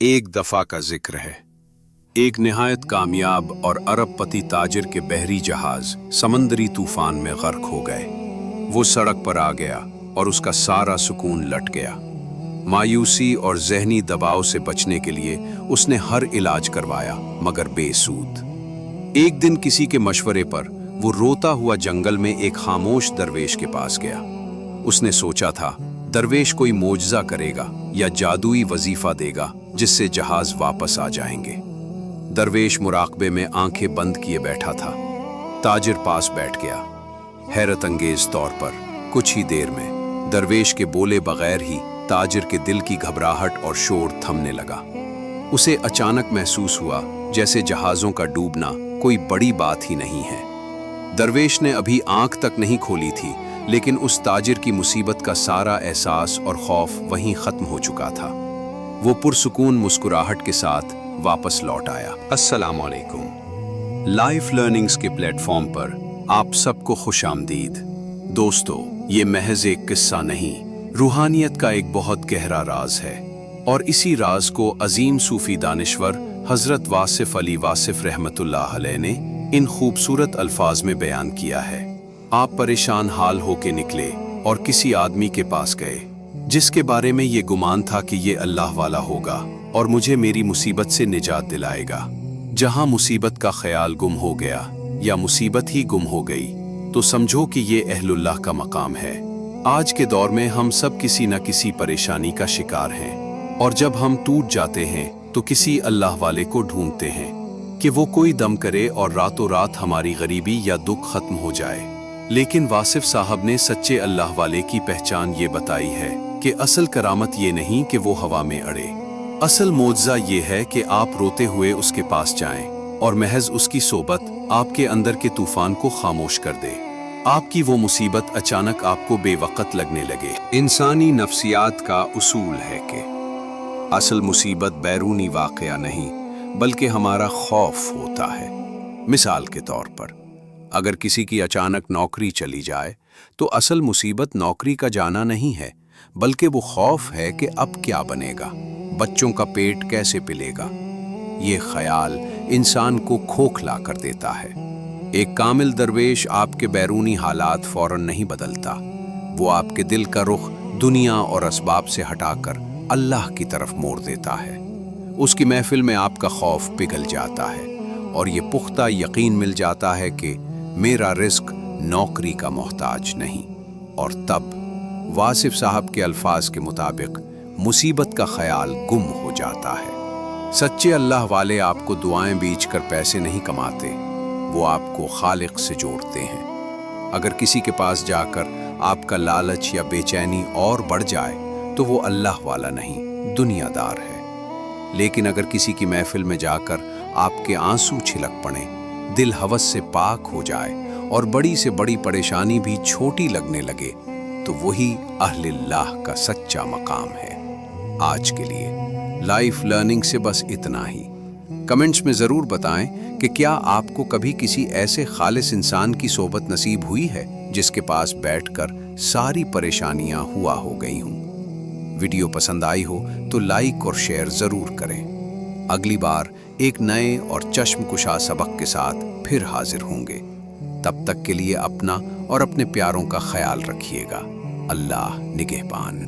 ایک دفعہ کا ذکر ہے۔ ایک نہایت کامیاب اور ارب پتی تاجر کے بحری جہاز سمندری طوفان میں غرق ہو گئے۔ وہ سڑک پر آ گیا اور اس کا سارا سکون لٹ گیا۔ مایوسی اور ذہنی دباؤ سے بچنے کے لیے اس نے ہر علاج کروایا مگر بے سود۔ ایک دن کسی کے مشورے پر وہ روتا ہوا جنگل میں ایک خاموش درویش کے پاس گیا۔ اس نے سوچا تھا درویش کوئی معجزہ کرے گا یا جادوئی وظیفہ دے گا جس سے جہاز واپس آ جائیں گے۔ درویش مراقبے میں آنکھیں بند کیے بیٹھا تھا۔ تاجر پاس بیٹھ گیا۔ حیرت انگیز طور پر کچھ ہی دیر میں درویش کے بولے بغیر ہی تاجر کے دل کی گھبراہٹ اور شور تھمنے لگا۔ اسے اچانک محسوس ہوا جیسے جہازوں کا ڈوبنا کوئی بڑی بات ہی نہیں ہے۔ درویش نے ابھی آنکھ تک نہیں کھولی تھی لیکن اس تاجر کی مصیبت کا سارا احساس اور خوف وہیں ختم ہو چکا تھا۔ وہ پرسکون مسکراہٹ کے ساتھ واپس لوٹ آیا۔ السلام علیکم۔ لائف لرننگز کے پلیٹ فارم پر آپ سب کو خوش آمدید۔ دوستو، یہ محض ایک قصہ نہیں، روحانیت کا ایک بہت گہرا راز ہے، اور اسی راز کو عظیم صوفی دانشور حضرت واصف علی واصف رحمۃ اللہ علیہ نے ان خوبصورت الفاظ میں بیان کیا ہے۔ آپ پریشان حال ہو کے نکلے اور کسی آدمی کے پاس گئے جس کے بارے میں یہ گمان تھا کہ یہ اللہ والا ہوگا اور مجھے میری مصیبت سے نجات دلائے گا۔ جہاں مصیبت کا خیال گم ہو گیا یا مصیبت ہی گم ہو گئی تو سمجھو کہ یہ اہل اللہ کا مقام ہے۔ آج کے دور میں ہم سب کسی نہ کسی پریشانی کا شکار ہیں، اور جب ہم ٹوٹ جاتے ہیں تو کسی اللہ والے کو ڈھونڈتے ہیں کہ وہ کوئی دم کرے اور راتوں رات ہماری غریبی یا دکھ ختم ہو جائے۔ لیکن واصف صاحب نے سچے اللہ والے کی پہچان یہ بتائی ہے کہ اصل کرامت یہ نہیں کہ وہ ہوا میں اڑے، اصل معجزہ یہ ہے کہ آپ روتے ہوئے اس کے پاس جائیں اور محض اس کی صحبت آپ کے اندر کے طوفان کو خاموش کر دے۔ آپ کی وہ مصیبت اچانک آپ کو بے وقت لگنے لگے۔ انسانی نفسیات کا اصول ہے کہ اصل مصیبت بیرونی واقعہ نہیں بلکہ ہمارا خوف ہوتا ہے۔ مثال کے طور پر اگر کسی کی اچانک نوکری چلی جائے تو اصل مصیبت نوکری کا جانا نہیں ہے بلکہ وہ خوف ہے کہ اب کیا بنے گا، بچوں کا پیٹ کیسے پلے گا۔ یہ خیال انسان کو کھوکھلا کر دیتا ہے۔ ایک کامل درویش آپ کے بیرونی حالات فوراً نہیں بدلتا، وہ آپ کے دل کا رخ دنیا اور اسباب سے ہٹا کر اللہ کی طرف موڑ دیتا ہے۔ اس کی محفل میں آپ کا خوف پگھل جاتا ہے اور یہ پختہ یقین مل جاتا ہے کہ میرا رزق نوکری کا محتاج نہیں، اور تب واصف صاحب کے الفاظ کے مطابق مصیبت کا خیال گم ہو جاتا ہے۔ سچے اللہ والے آپ کو دعائیں بیچ کر پیسے نہیں کماتے، وہ آپ کو خالق سے جوڑتے ہیں۔ اگر کسی کے پاس جا کر آپ کا لالچ یا بے چینی اور بڑھ جائے تو وہ اللہ والا نہیں، دنیا دار ہے۔ لیکن اگر کسی کی محفل میں جا کر آپ کے آنسو چھلک پڑیں، دل ہوس سے پاک ہو جائے اور بڑی سے بڑی پریشانی بھی چھوٹی لگنے لگے تو وہی اہل اللہ کا سچا مقام ہے۔ آج کے لیے لائف لرننگ سے بس اتنا ہی۔ کمنٹس میں ضرور بتائیں کہ کیا آپ کو کبھی کسی ایسے خالص انسان کی صحبت نصیب ہوئی ہے جس کے پاس بیٹھ کر ساری پریشانیاں ہوا ہو گئی ہوں۔ ویڈیو پسند آئی ہو تو لائک اور شیئر ضرور کریں۔ اگلی بار ایک نئے اور چشم کشا سبق کے ساتھ پھر حاضر ہوں گے۔ تب تک کے لیے اپنا اور اپنے پیاروں کا خیال رکھیے گا۔ اللہ نگہبان۔